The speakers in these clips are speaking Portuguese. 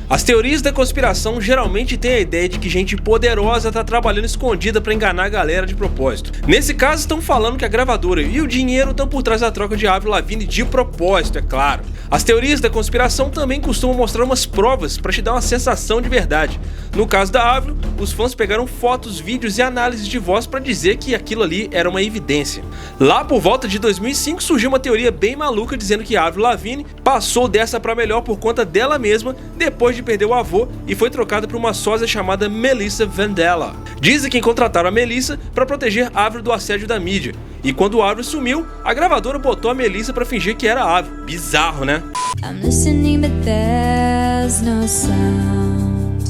As teorias da conspiração geralmente têm a ideia de que gente poderosa tá trabalhando escondida pra enganar a galera de propósito. Nesse caso, estão falando que a gravadora e o dinheiro estão por trás da troca de Avril Lavigne de propósito, é claro. As teorias da conspiração também costumam mostrar umas provas pra te dar uma sensação de verdade. No caso da Avril, os fãs pegaram fotos, vídeos e análises de voz pra dizer que aquilo ali era uma evidência. Lá por volta de 2005 surgiu uma teoria bem maluca dizendo que Avril Lavigne passou dessa pra melhor por conta dela mesma depois de perder o avô e foi trocada por uma sósia chamada Melissa Vandella. Dizem que contrataram a Melissa para proteger Avril do assédio da mídia. E quando Avril sumiu, a gravadora botou a Melissa para fingir que era Avril. Bizarro, né? I'm listening, but there's no sound.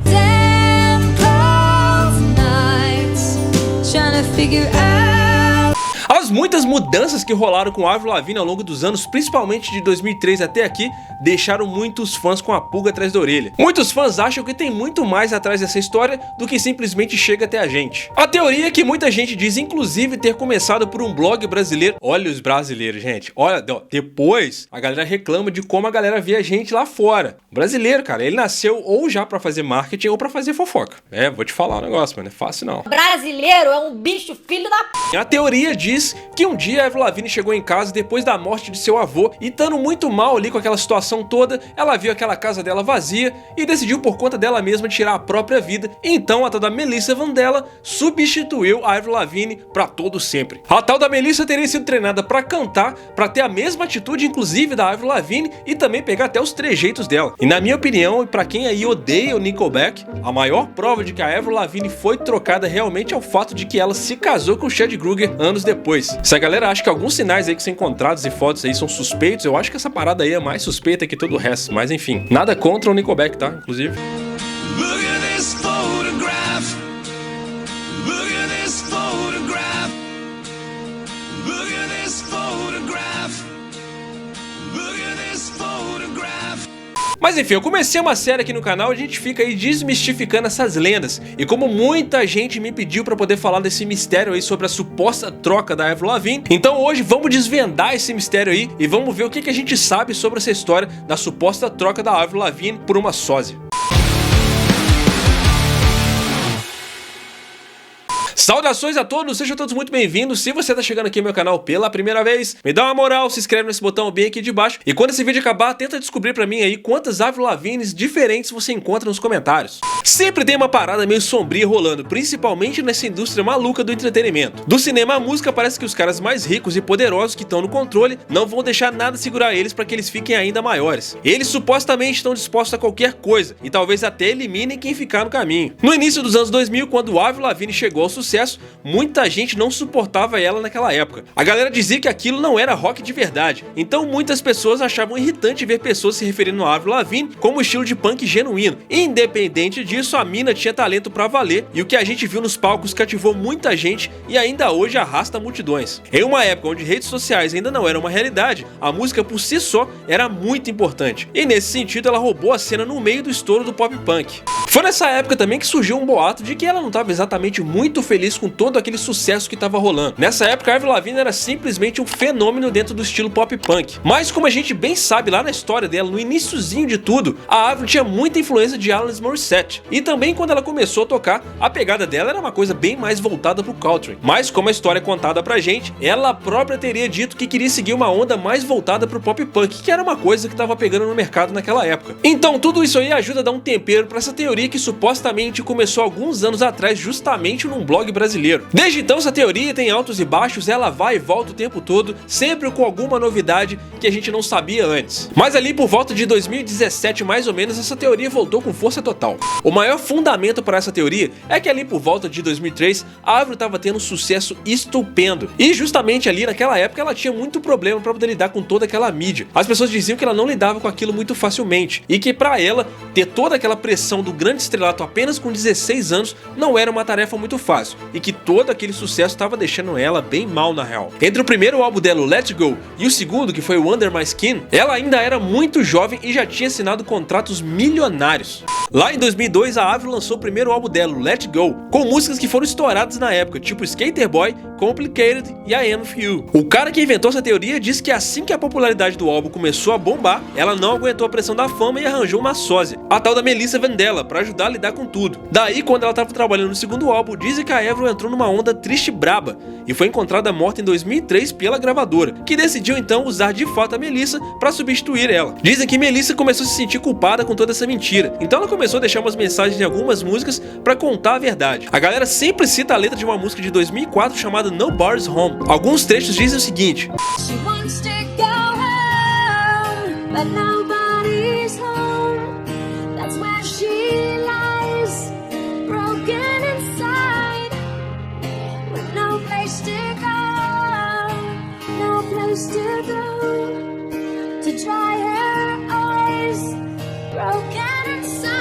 Damn cold nights, trying to figure out. As muitas mudanças que rolaram com Avril Lavigne ao longo dos anos, principalmente de 2003 até aqui, deixaram muitos fãs com a pulga atrás da orelha. Muitos fãs acham que tem muito mais atrás dessa história do que simplesmente chega até a gente. A teoria é que muita gente diz, inclusive, ter começado por um blog brasileiro. Olha os brasileiros, gente. Olha, depois a galera reclama de como a galera vê a gente lá fora. O brasileiro, cara, ele nasceu ou já pra fazer marketing ou pra fazer fofoca. Vou te falar um negócio, mas não é fácil não. Brasileiro é um bicho filho da p. A teoria diz que um dia a Avril Lavigne chegou em casa depois da morte de seu avô e estando muito mal ali com aquela situação toda, ela viu aquela casa dela vazia e decidiu por conta dela mesma tirar a própria vida. Então a tal da Melissa Vandella substituiu a Avril Lavigne pra todo sempre. A tal da Melissa teria sido treinada pra cantar, pra ter a mesma atitude inclusive da Avril Lavigne e também pegar até os trejeitos dela. E na minha opinião, e pra quem aí odeia o Nickelback, a maior prova de que a Avril Lavigne foi trocada realmente é o fato de que ela se casou com o Chad Kroeger anos depois. Se a galera acha que alguns sinais aí que são encontrados e fotos aí são suspeitos, eu acho que essa parada aí é mais suspeita que todo o resto. Mas enfim, nada contra o Nickelback, tá? Inclusive. Look at this photograph. Look at this photograph. Look at this photograph. Look at this photograph. Mas enfim, eu comecei uma série aqui no canal e a gente fica aí desmistificando essas lendas. E como muita gente me pediu pra poder falar desse mistério aí sobre a suposta troca da Avril Lavigne, então hoje vamos desvendar esse mistério aí e vamos ver o que a gente sabe sobre essa história da suposta troca da Avril Lavigne por uma sósia. Saudações a todos, sejam todos muito bem-vindos. Se você tá chegando aqui no meu canal pela primeira vez, me dá uma moral, se inscreve nesse botão bem aqui de baixo. E quando esse vídeo acabar, tenta descobrir pra mim aí quantas Avril Lavignes diferentes você encontra nos comentários. Sempre tem uma parada meio sombria rolando, principalmente nessa indústria maluca do entretenimento. Do cinema à música, parece que os caras mais ricos e poderosos que estão no controle não vão deixar nada segurar eles pra que eles fiquem ainda maiores. Eles supostamente estão dispostos a qualquer coisa, e talvez até eliminem quem ficar no caminho. No início dos anos 2000, quando Avril Lavigne chegou ao sucesso, muita gente não suportava ela naquela época. A galera dizia que aquilo não era rock de verdade, então muitas pessoas achavam irritante ver pessoas se referindo a Avril Lavigne como estilo de punk genuíno. Independente disso, a mina tinha talento pra valer, e o que a gente viu nos palcos cativou muita gente e ainda hoje arrasta multidões. Em uma época onde redes sociais ainda não eram uma realidade, a música por si só era muito importante, e nesse sentido ela roubou a cena no meio do estouro do pop punk. Foi nessa época também que surgiu um boato de que ela não estava exatamente muito feliz com todo aquele sucesso que estava rolando. Nessa época, a Avril Lavigne era simplesmente um fenômeno dentro do estilo pop punk. Mas como a gente bem sabe lá na história dela, no iniciozinho de tudo, a Avril tinha muita influência de Alanis Morissette. E também quando ela começou a tocar, a pegada dela era uma coisa bem mais voltada pro country. Mas como a história é contada pra gente, ela própria teria dito que queria seguir uma onda mais voltada pro pop punk, que era uma coisa que estava pegando no mercado naquela época. Então tudo isso aí ajuda a dar um tempero pra essa teoria que supostamente começou alguns anos atrás justamente num blog brasileiro. Desde então essa teoria tem altos e baixos, ela vai e volta o tempo todo, sempre com alguma novidade que a gente não sabia antes. Mas ali por volta de 2017 mais ou menos, essa teoria voltou com força total. O maior fundamento para essa teoria é que ali por volta de 2003 a Avril estava tendo um sucesso estupendo, e justamente ali naquela época ela tinha muito problema para poder lidar com toda aquela mídia. As pessoas diziam que ela não lidava com aquilo muito facilmente e que para ela ter toda aquela pressão do grande estrelato apenas com 16 anos não era uma tarefa muito fácil, e que todo aquele sucesso estava deixando ela bem mal na real. Entre o primeiro álbum dela, o Let's Go, e o segundo, que foi o Under My Skin, ela ainda era muito jovem e já tinha assinado contratos milionários. Lá em 2002, a Avril lançou o primeiro álbum dela, o Let Go, com músicas que foram estouradas na época, tipo Skater Boy, Complicated e I Am With You. O cara que inventou essa teoria disse que assim que a popularidade do álbum começou a bombar, ela não aguentou a pressão da fama e arranjou uma sósia, a tal da Melissa Vandella, pra ajudar a lidar com tudo. Daí, quando ela tava trabalhando no segundo álbum, dizem que a Avril entrou numa onda triste braba e foi encontrada morta em 2003 pela gravadora, que decidiu então usar de fato a Melissa pra substituir ela. Dizem que Melissa começou a se sentir culpada com toda essa mentira, então ela começou a deixar umas mensagens em algumas músicas pra contar a verdade. A galera sempre cita a letra de uma música de 2004 chamada Nobody's Home. Alguns trechos dizem o seguinte: She wants to go home, but nobody's home. That's where she lies, broken inside, with no place to go, no place to go, to dry her eyes, broken inside.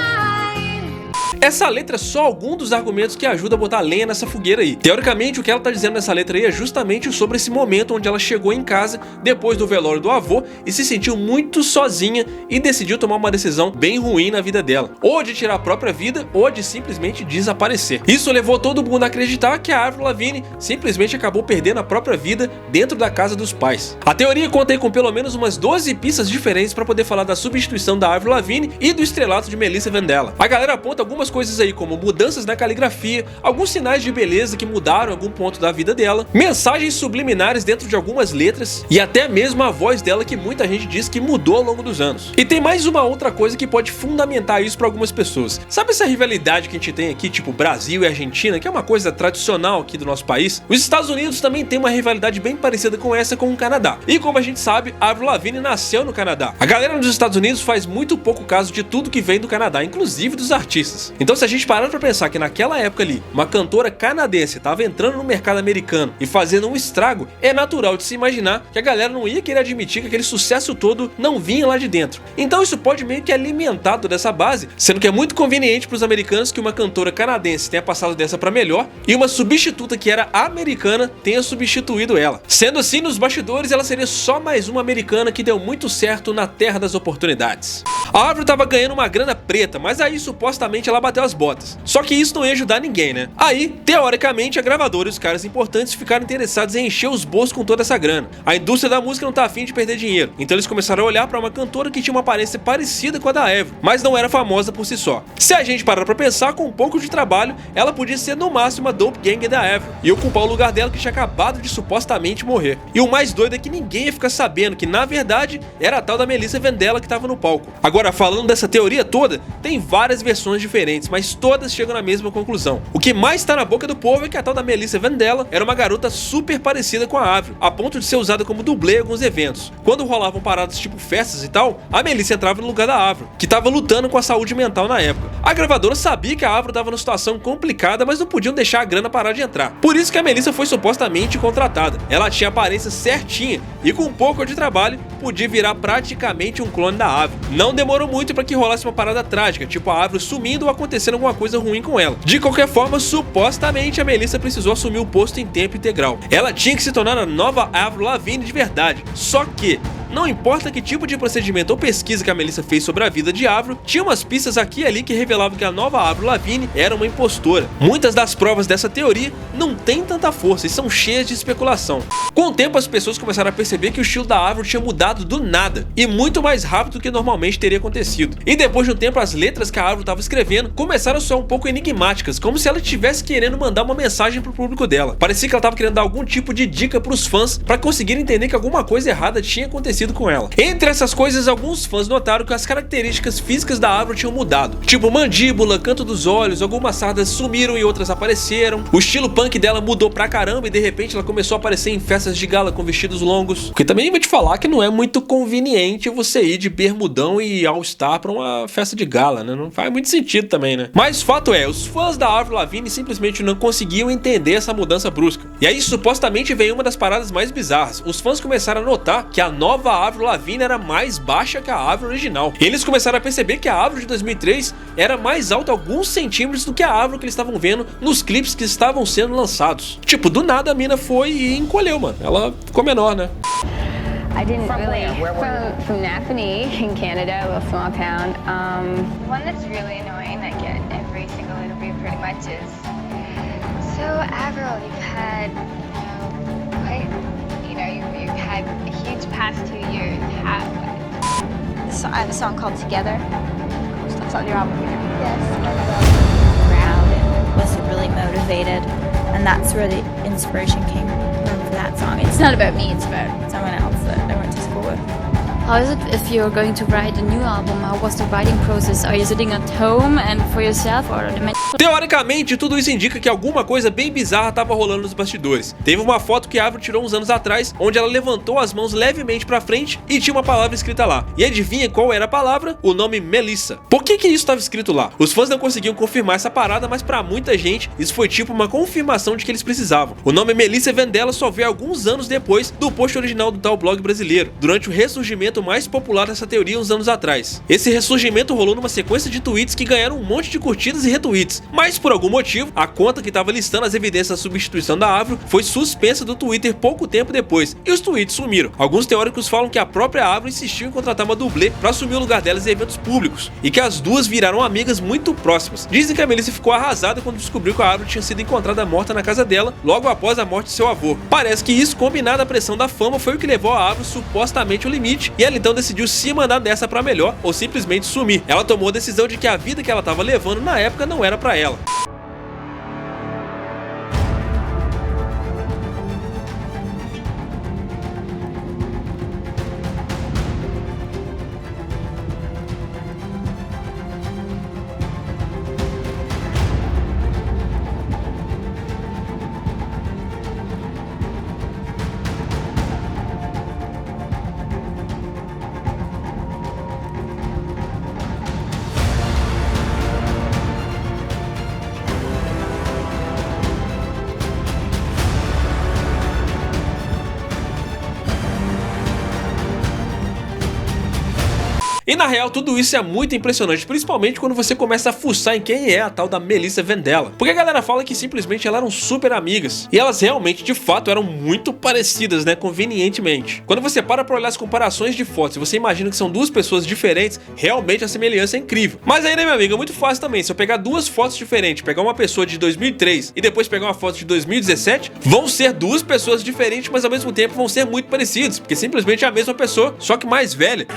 Essa letra é só algum dos argumentos que ajuda a botar lenha nessa fogueira aí. Teoricamente, o que ela tá dizendo nessa letra aí é justamente sobre esse momento onde ela chegou em casa depois do velório do avô e se sentiu muito sozinha e decidiu tomar uma decisão bem ruim na vida dela, ou de tirar a própria vida ou de simplesmente desaparecer. Isso levou todo mundo a acreditar que a Avril Lavigne simplesmente acabou perdendo a própria vida dentro da casa dos pais. A teoria conta aí com pelo menos umas 12 pistas diferentes para poder falar da substituição da Avril Lavigne e do estrelato de Melissa Vandella. A galera aponta algumas coisas aí como mudanças na caligrafia, alguns sinais de beleza que mudaram em algum ponto da vida dela, mensagens subliminares dentro de algumas letras e até mesmo a voz dela, que muita gente diz que mudou ao longo dos anos. E tem mais uma outra coisa que pode fundamentar isso para algumas pessoas. Sabe essa rivalidade que a gente tem aqui, tipo Brasil e Argentina, que é uma coisa tradicional aqui do nosso país? Os Estados Unidos também tem uma rivalidade bem parecida com essa com o Canadá. E como a gente sabe, a Avril Lavigne nasceu no Canadá. A galera nos Estados Unidos faz muito pouco caso de tudo que vem do Canadá, inclusive dos artistas. Então, se a gente parar pra pensar que naquela época ali, uma cantora canadense tava entrando no mercado americano e fazendo um estrago, é natural de se imaginar que a galera não ia querer admitir que aquele sucesso todo não vinha lá de dentro. Então isso pode meio que alimentar toda essa base, sendo que é muito conveniente pros americanos que uma cantora canadense tenha passado dessa pra melhor e uma substituta que era americana tenha substituído ela. Sendo assim, nos bastidores ela seria só mais uma americana que deu muito certo na terra das oportunidades. A Avril tava ganhando uma grana preta, mas aí supostamente ela bateu as botas. Só que isso não ia ajudar ninguém, né? Aí, teoricamente, a gravadora e os caras importantes ficaram interessados em encher os bolsos com toda essa grana. A indústria da música não tá afim de perder dinheiro, então eles começaram a olhar pra uma cantora que tinha uma aparência parecida com a da Avril, mas não era famosa por si só. Se a gente parar pra pensar, com um pouco de trabalho, ela podia ser no máximo a dope gang da Avril e ocupar o lugar dela que tinha acabado de supostamente morrer. E o mais doido é que ninguém ia ficar sabendo que, na verdade, era a tal da Melissa Vandella que tava no palco. Agora, falando dessa teoria toda, tem várias versões diferentes, mas todas chegam na mesma conclusão. O que mais tá na boca do povo é que a tal da Melissa Vandella era uma garota super parecida com a Avril, a ponto de ser usada como dublê em alguns eventos. Quando rolavam paradas tipo festas e tal, a Melissa entrava no lugar da Avril, que tava lutando com a saúde mental na época. A gravadora sabia que a Avril tava numa situação complicada, mas não podiam deixar a grana parar de entrar. Por isso que a Melissa foi supostamente contratada. Ela tinha a aparência certinha e com um pouco de trabalho podia virar praticamente um clone da Avril. Não demorou muito para que rolasse uma parada trágica, tipo a Avril sumindo ou acontecendo alguma coisa ruim com ela. De qualquer forma, supostamente a Melissa precisou assumir o posto em tempo integral. Ela tinha que se tornar a nova Avril Lavigne de verdade. Só que não importa que tipo de procedimento ou pesquisa que a Melissa fez sobre a vida de Avril, tinha umas pistas aqui e ali que revelavam que a nova Avril Lavigne era uma impostora. Muitas das provas dessa teoria não têm tanta força e são cheias de especulação. Com o tempo, as pessoas começaram a perceber que o estilo da Avril tinha mudado do nada e muito mais rápido do que normalmente teria acontecido. E depois de um tempo, as letras que a Avril estava escrevendo começaram a soar um pouco enigmáticas, como se ela estivesse querendo mandar uma mensagem pro público dela. Parecia que ela estava querendo dar algum tipo de dica pros fãs para conseguirem entender que alguma coisa errada tinha acontecido com ela. Entre essas coisas, alguns fãs notaram que as características físicas da Avril tinham mudado, tipo mandíbula, canto dos olhos, algumas sardas sumiram e outras apareceram. O estilo punk dela mudou pra caramba e de repente ela começou a aparecer em festas de gala com vestidos longos. Porque também vou te falar que não é muito conveniente você ir de bermudão e all-star pra uma festa de gala, né? Não faz muito sentido também, né? Mas fato é, os fãs da Avril Lavigne simplesmente não conseguiam entender essa mudança brusca. E aí supostamente veio uma das paradas mais bizarras. Os fãs começaram a notar que a nova Avril Lavigne era mais baixa que a Avril original. Eles começaram a perceber que a Avril de 2003 era mais alta alguns centímetros do que a Avril que eles estavam vendo nos clipes que estavam sendo lançados. Tipo, do nada a mina foi e encolheu, mano. Ela ficou menor, né? I didn't From really. where? Where were you? From Napanee in Canada, a little small town. One that's really annoying that I get every single interview pretty much is, so Avril, you've had, you've had a huge past 2 years. So I have a song called Together. That's on your album. Yes. Proud and was really motivated, and that's where the inspiration came from for that song. It's not about me, it's about someone else that I went to school with. How is it if you're going to write a new album? How was the writing process? Are you sitting at home and for yourself or the Teoricamente, tudo isso indica que alguma coisa bem bizarra estava rolando nos bastidores. Teve uma foto que a Avril tirou uns anos atrás, onde ela levantou as mãos levemente pra frente e tinha uma palavra escrita lá. E adivinha qual era a palavra? O nome Melissa. Por que isso estava escrito lá? Os fãs não conseguiam confirmar essa parada, mas pra muita gente isso foi tipo uma confirmação de que eles precisavam. O nome Melissa Vendela só veio alguns anos depois do post original do tal blog brasileiro, durante o ressurgimento mais popular dessa teoria uns anos atrás. Esse ressurgimento rolou numa sequência de tweets que ganharam um monte de curtidas e retweets, mas por algum motivo, a conta que estava listando as evidências da substituição da Avril foi suspensa do Twitter pouco tempo depois, e os tweets sumiram. Alguns teóricos falam que a própria Avril insistiu em contratar uma dublê para assumir o lugar delas em eventos públicos, e que as duas viraram amigas muito próximas. Dizem que a Melissa ficou arrasada quando descobriu que a Avril tinha sido encontrada morta na casa dela, logo após a morte de seu avô. Parece que isso, combinado à pressão da fama, foi o que levou a Avril supostamente ao limite, e ela então decidiu se mandar dessa pra melhor, ou simplesmente sumir. Ela tomou a decisão de que a vida que ela estava levando na época não era pra ela. E na real, tudo isso é muito impressionante, principalmente quando você começa a fuçar em quem é a tal da Melissa Vendela. Porque a galera fala que simplesmente elas eram super amigas. E elas realmente, de fato, eram muito parecidas, né? Convenientemente. Quando você para pra olhar as comparações de fotos e você imagina que são duas pessoas diferentes, realmente a semelhança é incrível. Mas aí, né, meu amigo, é muito fácil também. Se eu pegar duas fotos diferentes, pegar uma pessoa de 2003 e depois pegar uma foto de 2017, vão ser duas pessoas diferentes, mas ao mesmo tempo vão ser muito parecidas. Porque simplesmente é a mesma pessoa, só que mais velha.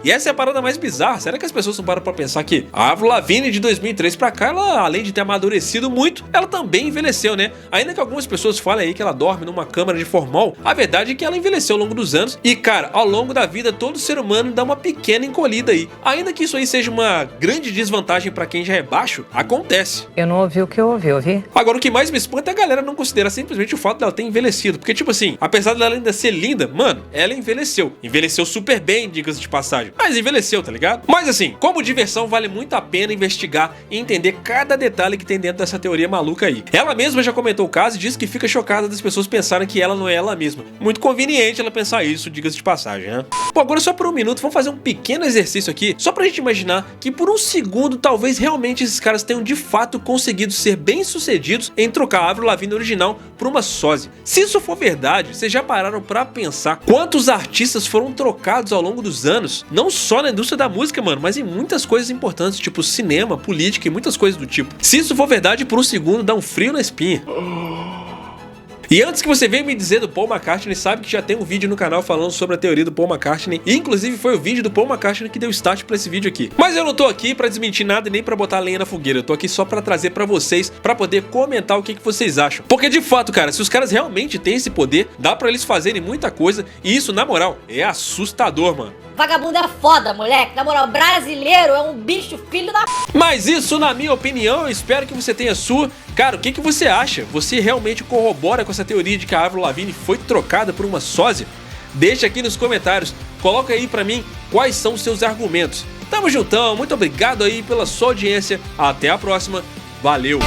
E essa é a parada mais bizarra. Será que as pessoas não param pra pensar que a Avril Lavigne de 2003 pra cá, ela, além de ter amadurecido muito, ela também envelheceu, né? Ainda que algumas pessoas falem aí que ela dorme numa câmara de formol, a verdade é que ela envelheceu ao longo dos anos. E cara, ao longo da vida, todo ser humano dá uma pequena encolhida aí. Ainda que isso aí seja uma grande desvantagem pra quem já é baixo, acontece. Eu não ouvi o que eu ouvi. Agora, o que mais me espanta é a galera não considerar simplesmente o fato dela ter envelhecido. Porque, tipo assim, apesar dela ainda ser linda, mano, ela envelheceu. Envelheceu super bem, diga-se de passagem. Mas envelheceu, tá ligado? Mas assim, como diversão, vale muito a pena investigar e entender cada detalhe que tem dentro dessa teoria maluca aí. Ela mesma já comentou o caso e disse que fica chocada das pessoas pensarem que ela não é ela mesma. Muito conveniente ela pensar isso, diga-se de passagem, né? Bom, agora só por um minuto, vamos fazer um pequeno exercício aqui, só pra gente imaginar que por um segundo, talvez realmente esses caras tenham de fato conseguido ser bem-sucedidos em trocar a Avril Lavigne original por uma sósia. Se isso for verdade, vocês já pararam pra pensar quantos artistas foram trocados ao longo dos anos? Não só na indústria da música, mano, mas em muitas coisas importantes, tipo cinema, política e muitas coisas do tipo. Se isso for verdade, por um segundo dá um frio na espinha. E antes que você venha me dizer do Paul McCartney, sabe que já tem um vídeo no canal falando sobre a teoria do Paul McCartney. E inclusive foi o vídeo do Paul McCartney que deu start pra esse vídeo aqui. Mas eu não tô aqui pra desmentir nada e nem pra botar lenha na fogueira. Eu tô aqui só pra trazer pra vocês, pra poder comentar o que vocês acham. Porque de fato, cara, se os caras realmente têm esse poder, dá pra eles fazerem muita coisa. E isso, na moral, é assustador, mano. Vagabundo é foda, moleque. Na moral, brasileiro é um bicho filho da p. Mas isso, na minha opinião, eu espero que você tenha a sua. Cara, o que você acha? Você realmente corrobora com essa teoria de que a Avril Lavigne foi trocada por uma sósia? Deixa aqui nos comentários. Coloca aí pra mim quais são os seus argumentos. Tamo juntão, muito obrigado aí pela sua audiência. Até a próxima. Valeu!